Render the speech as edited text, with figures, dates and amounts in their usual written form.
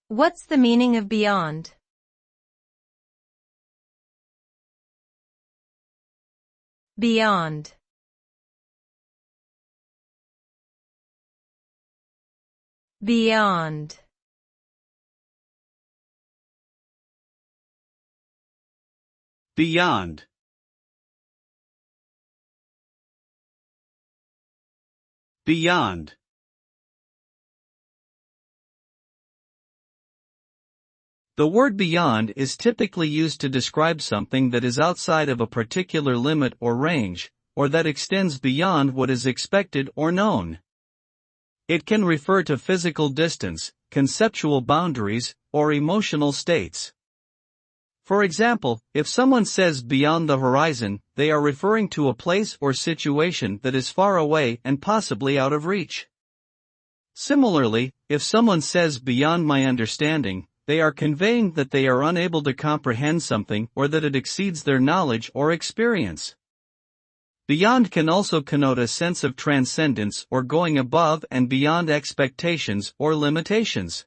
What's the meaning of beyond? Beyond. Beyond. Beyond. Beyond. The word beyond is typically used to describe something that is outside of a particular limit or range, or that extends beyond what is expected or known. It can refer to physical distance, conceptual boundaries, or emotional states. For example, if someone says beyond the horizon, they are referring to a place or situation that is far away and possibly out of reach. Similarly, if someone says beyond my understanding, they are conveying that they are unable to comprehend something or that it exceeds their knowledge or experience. Beyond can also connote a sense of transcendence or going above and beyond expectations or limitations.